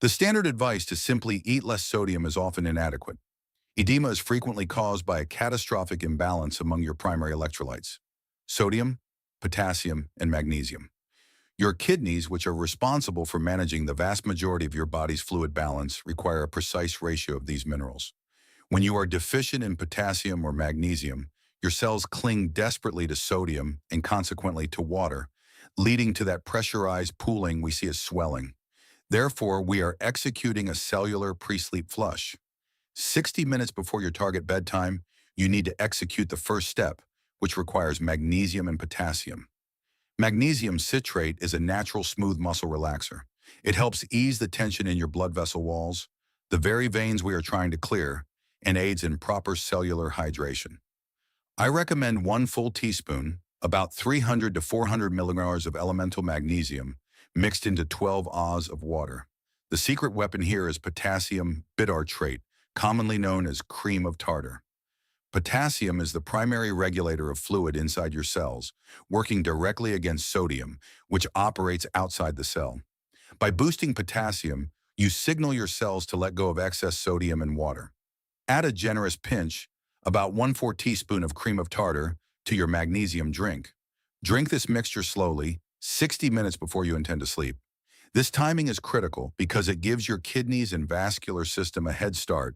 The standard advice to simply eat less sodium is often inadequate. Edema is frequently caused by a catastrophic imbalance among your primary electrolytes: sodium, potassium, and magnesium. Your kidneys, which are responsible for managing the vast majority of your body's fluid balance, require a precise ratio of these minerals. When you are deficient in potassium or magnesium, your cells cling desperately to sodium and consequently to water, leading to that pressurized pooling we see as swelling. Therefore, we are executing a cellular pre-sleep flush. 60 minutes before your target bedtime, you need to execute the first step, which requires magnesium and potassium. Magnesium citrate is a natural smooth muscle relaxer. It helps ease the tension in your blood vessel walls, the very veins we are trying to clear, and aids in proper cellular hydration. I recommend 1 full teaspoon, about 300 to 400 milligrams of elemental magnesium, mixed into 12 Oz of water. The secret weapon here is potassium bitartrate, commonly known as cream of tartar. Potassium is the primary regulator of fluid inside your cells, working directly against sodium, which operates outside the cell. By boosting potassium, you signal your cells to let go of excess sodium and water. Add a generous pinch, about 1/4 teaspoon of cream of tartar, to your magnesium drink. Drink this mixture slowly, 60 minutes before you intend to sleep. This timing is critical because it gives your kidneys and vascular system a head start,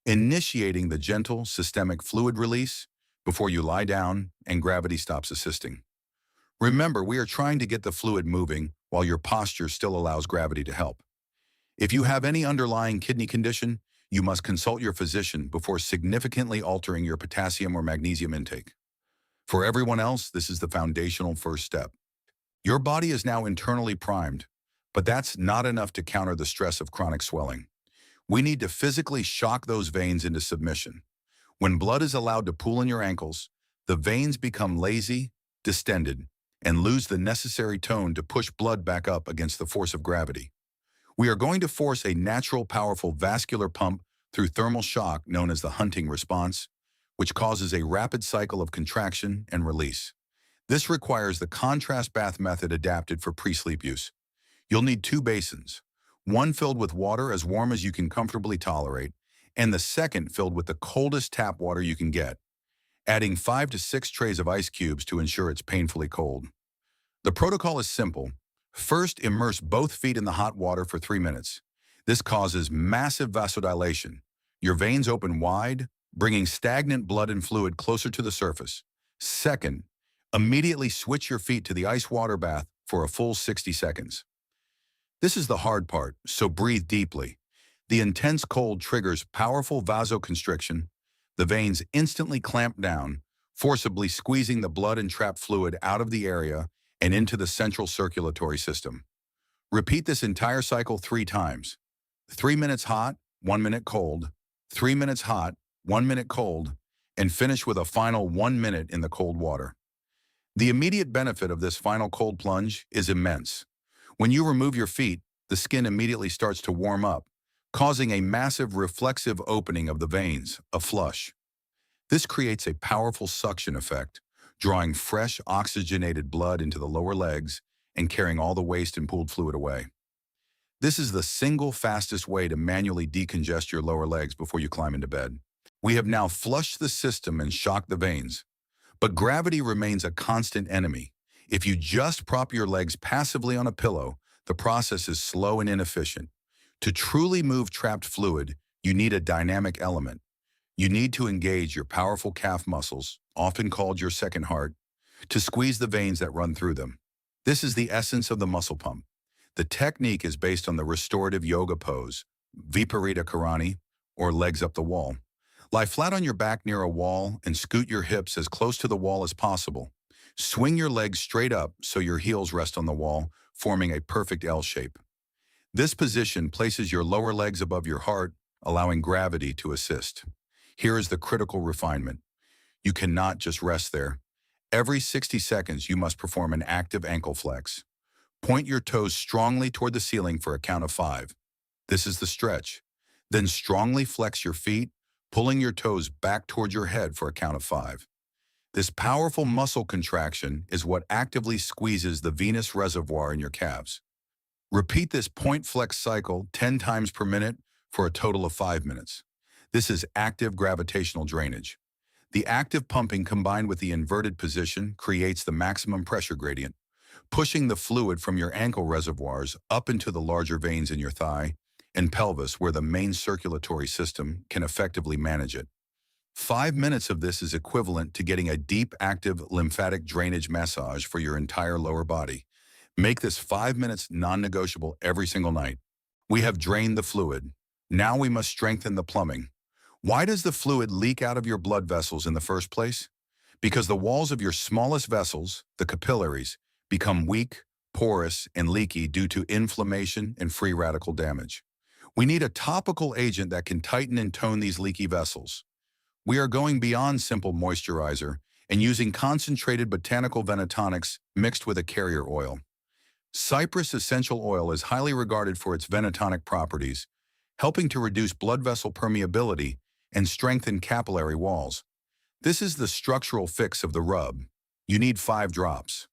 initiating the gentle systemic fluid release before you lie down and gravity stops assisting. Remember, we are trying to get the fluid moving while your posture still allows gravity to help. If you have any underlying kidney condition, you must consult your physician before significantly altering your potassium or magnesium intake. For everyone else, this is the foundational first step. Your body is now internally primed, but that's not enough to counter the stress of chronic swelling. We need to physically shock those veins into submission. When blood is allowed to pool in your ankles, the veins become lazy, distended, and lose the necessary tone to push blood back up against the force of gravity. We are going to force a natural, powerful vascular pump through thermal shock known as the Hunting response, which causes a rapid cycle of contraction and release. This requires the contrast bath method adapted for pre-sleep use. You'll need 2 basins, one filled with water as warm as you can comfortably tolerate, and the second filled with the coldest tap water you can get, adding 5 to 6 trays of ice cubes to ensure it's painfully cold. The protocol is simple. First, immerse both feet in the hot water for 3 minutes. This causes massive vasodilation. Your veins open wide, bringing stagnant blood and fluid closer to the surface. Second, immediately switch your feet to the ice water bath for a full 60 seconds. This is the hard part, so breathe deeply. The intense cold triggers powerful vasoconstriction. The veins instantly clamp down, forcibly squeezing the blood and trapped fluid out of the area and into the central circulatory system. Repeat this entire cycle 3 times. 3 minutes hot, 1 minute cold, 3 minutes hot, 1 minute cold, and finish with a final 1 minute in the cold water. The immediate benefit of this final cold plunge is immense. When you remove your feet, the skin immediately starts to warm up, causing a massive reflexive opening of the veins, a flush. This creates a powerful suction effect, drawing fresh oxygenated blood into the lower legs and carrying all the waste and pooled fluid away. This is the single fastest way to manually decongest your lower legs before you climb into bed. We have now flushed the system and shocked the veins, but gravity remains a constant enemy. If you just prop your legs passively on a pillow, the process is slow and inefficient. To truly move trapped fluid, you need a dynamic element. You need to engage your powerful calf muscles, often called your second heart, to squeeze the veins that run through them. This is the essence of the muscle pump. The technique is based on the restorative yoga pose, Viparita Karani, or legs up the wall. Lie flat on your back near a wall and scoot your hips as close to the wall as possible. Swing your legs straight up so your heels rest on the wall, forming a perfect L shape. This position places your lower legs above your heart, allowing gravity to assist. Here is the critical refinement. You cannot just rest there. Every 60 seconds, you must perform an active ankle flex. Point your toes strongly toward the ceiling for a count of 5. This is the stretch. Then strongly flex your feet, pulling your toes back toward your head for a count of 5. This powerful muscle contraction is what actively squeezes the venous reservoir in your calves. Repeat this point flex cycle 10 times per minute for a total of 5 minutes. This is active gravitational drainage. The active pumping combined with the inverted position creates the maximum pressure gradient, pushing the fluid from your ankle reservoirs up into the larger veins in your thigh and pelvis where the main circulatory system can effectively manage it. 5 minutes of this is equivalent to getting a deep, active lymphatic drainage massage for your entire lower body. Make this 5 minutes non-negotiable every single night. We have drained the fluid. Now we must strengthen the plumbing. Why does the fluid leak out of your blood vessels in the first place? Because the walls of your smallest vessels, the capillaries, become weak, porous, and leaky due to inflammation and free radical damage. We need a topical agent that can tighten and tone these leaky vessels. We are going beyond simple moisturizer and using concentrated botanical venetonics mixed with a carrier oil. Cypress essential oil is highly regarded for its venetonic properties, helping to reduce blood vessel permeability and strengthen capillary walls. This is the structural fix of the rub. You need 5 drops.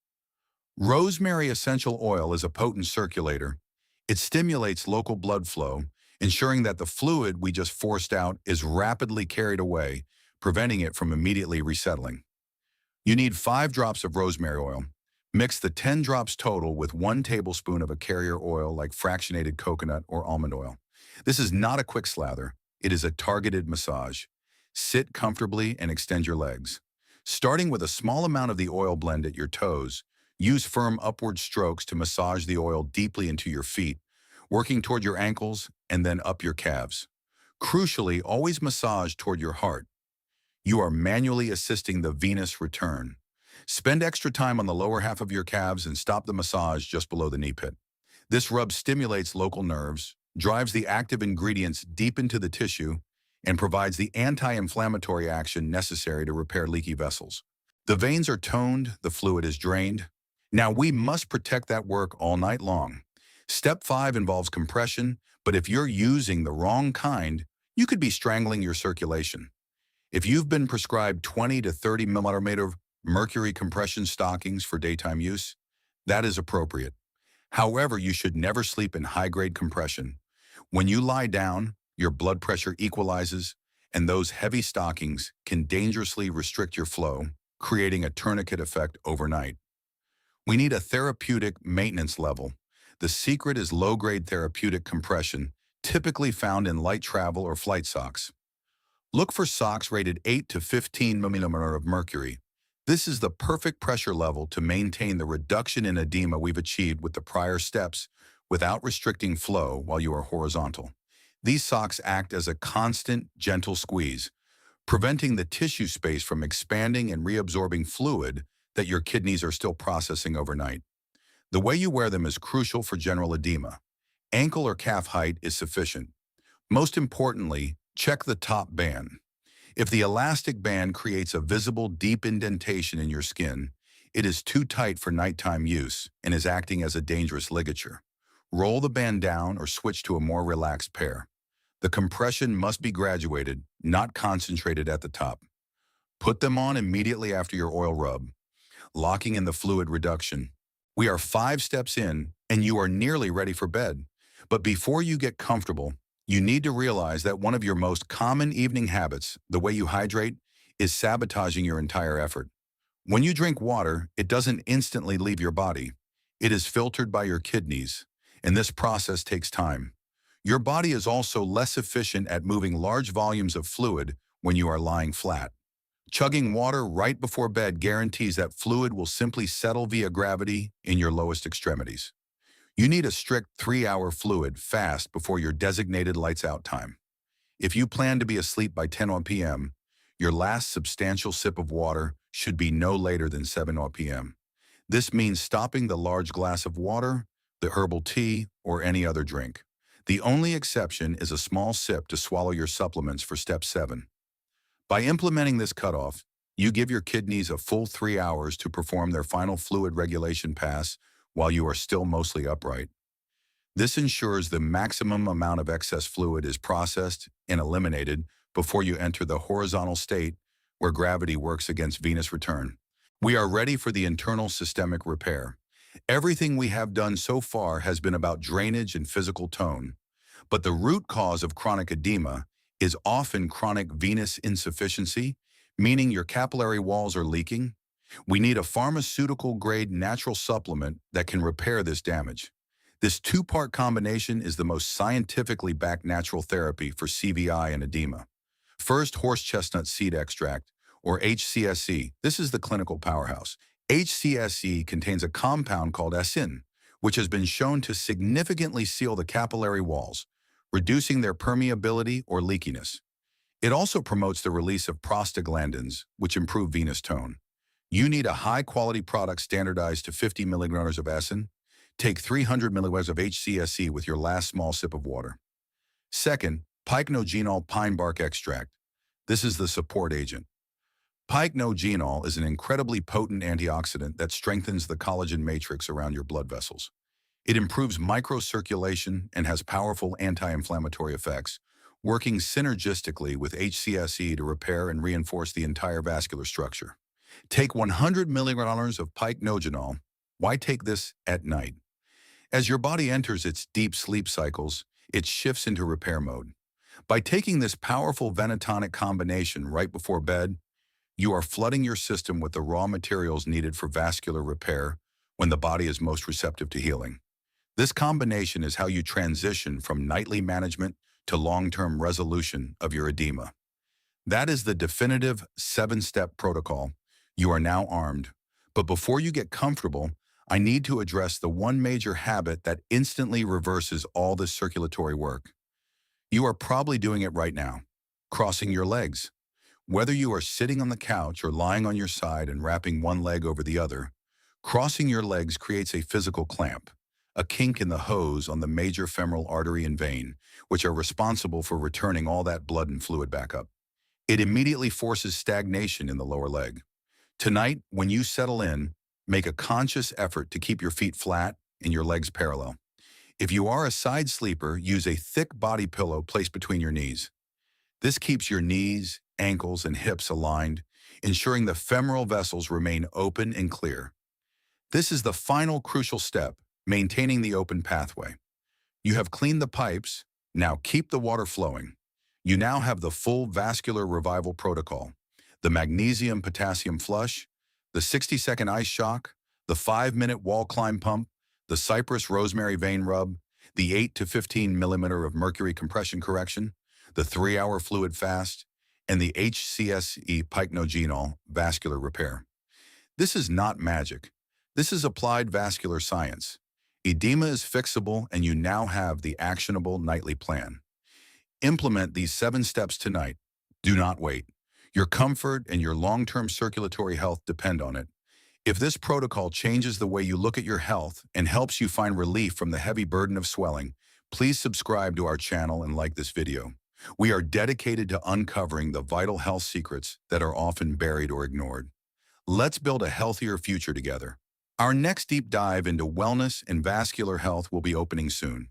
Rosemary essential oil is a potent circulator. It stimulates local blood flow, ensuring that the fluid we just forced out is rapidly carried away, preventing it from immediately resettling. You need 5 drops of rosemary oil. Mix the 10 drops total with 1 tablespoon of a carrier oil like fractionated coconut or almond oil. This is not a quick slather. It is a targeted massage. Sit comfortably and extend your legs. Starting with a small amount of the oil blend at your toes, use firm upward strokes to massage the oil deeply into your feet, working toward your ankles and then up your calves. Crucially, always massage toward your heart. You are manually assisting the venous return. Spend extra time on the lower half of your calves and stop the massage just below the knee pit. This rub stimulates local nerves, drives the active ingredients deep into the tissue, and provides the anti-inflammatory action necessary to repair leaky vessels. The veins are toned, the fluid is drained. Now we must protect that work all night long. Step 5 involves compression, but if you're using the wrong kind, you could be strangling your circulation. If you've been prescribed 20 to 30 millimeter mercury compression stockings for daytime use, that is appropriate. However, you should never sleep in high-grade compression. When you lie down, your blood pressure equalizes, and those heavy stockings can dangerously restrict your flow, creating a tourniquet effect overnight. We need a therapeutic maintenance level. The secret is low-grade therapeutic compression, typically found in light travel or flight socks. Look for socks rated 8 to 15 millimeter of mercury. This is the perfect pressure level to maintain the reduction in edema we've achieved with the prior steps without restricting flow while you are horizontal. These socks act as a constant, gentle squeeze, preventing the tissue space from expanding and reabsorbing fluid that your kidneys are still processing overnight. The way you wear them is crucial for general edema. Ankle or calf height is sufficient. Most importantly, check the top band. If the elastic band creates a visible deep indentation in your skin, it is too tight for nighttime use and is acting as a dangerous ligature. Roll the band down or switch to a more relaxed pair. The compression must be graduated, not concentrated at the top. Put them on immediately after your oil rub, locking in the fluid reduction. We are 5 steps in, and you are nearly ready for bed. But before you get comfortable, you need to realize that one of your most common evening habits, the way you hydrate, is sabotaging your entire effort. When you drink water, it doesn't instantly leave your body. It is filtered by your kidneys, and this process takes time. Your body is also less efficient at moving large volumes of fluid when you are lying flat. Chugging water right before bed guarantees that fluid will simply settle via gravity in your lowest extremities. You need a strict 3-hour fluid fast before your designated lights out time. If you plan to be asleep by 10 p.m., your last substantial sip of water should be no later than 7 p.m. This means stopping the large glass of water, the herbal tea, or any other drink. The only exception is a small sip to swallow your supplements for step 7. By implementing this cutoff, you give your kidneys a full 3 hours to perform their final fluid regulation pass while you are still mostly upright. This ensures the maximum amount of excess fluid is processed and eliminated before you enter the horizontal state where gravity works against venous return. We are ready for the internal systemic repair. Everything we have done so far has been about drainage and physical tone, but the root cause of chronic edema is often chronic venous insufficiency, meaning your capillary walls are leaking. We need a pharmaceutical-grade natural supplement that can repair this damage. This two-part combination is the most scientifically backed natural therapy for CVI and edema. First, horse chestnut seed extract, or HCSE. This is the clinical powerhouse. HCSE contains a compound called acin, which has been shown to significantly seal the capillary walls, reducing their permeability or leakiness. It also promotes the release of prostaglandins, which improve venous tone. You need a high-quality product standardized to 50 milligrams of acin. Take 300 milligrams of HCSE with your last small sip of water. Second, pycnogenol pine bark extract. This is the support agent. Pycnogenol is an incredibly potent antioxidant that strengthens the collagen matrix around your blood vessels. It improves microcirculation and has powerful anti-inflammatory effects, working synergistically with HCSE to repair and reinforce the entire vascular structure. Take 100 milligrams of pycnogenol. Why take this at night? As your body enters its deep sleep cycles, it shifts into repair mode. By taking this powerful venotonic combination right before bed, you are flooding your system with the raw materials needed for vascular repair when the body is most receptive to healing. This combination is how you transition from nightly management to long-term resolution of your edema. That is the definitive 7-step protocol. You are now armed. But before you get comfortable, I need to address the one major habit that instantly reverses all this circulatory work. You are probably doing it right now, crossing your legs. Whether you are sitting on the couch or lying on your side and wrapping one leg over the other, crossing your legs creates a physical clamp, a kink in the hose on the major femoral artery and vein, which are responsible for returning all that blood and fluid back up. It immediately forces stagnation in the lower leg. Tonight, when you settle in, make a conscious effort to keep your feet flat and your legs parallel. If you are a side sleeper, use a thick body pillow placed between your knees. This keeps your knees, ankles, and hips aligned, ensuring the femoral vessels remain open and clear. This is the final crucial step, maintaining the open pathway. You have cleaned the pipes, now keep the water flowing. You now have the full vascular revival protocol: the magnesium-potassium flush, the 60-second ice shock, the 5-minute wall climb pump, the cypress rosemary vein rub, the 8 to 15 millimeter of mercury compression correction, the 3-hour fluid fast, and the HCSE pycnogenol vascular repair. This is not magic. This is applied vascular science. Edema is fixable, and you now have the actionable nightly plan. Implement these 7 steps tonight. Do not wait. Your comfort and your long-term circulatory health depend on it. If this protocol changes the way you look at your health and helps you find relief from the heavy burden of swelling, please subscribe to our channel and like this video. We are dedicated to uncovering the vital health secrets that are often buried or ignored. Let's build a healthier future together. Our next deep dive into wellness and vascular health will be opening soon.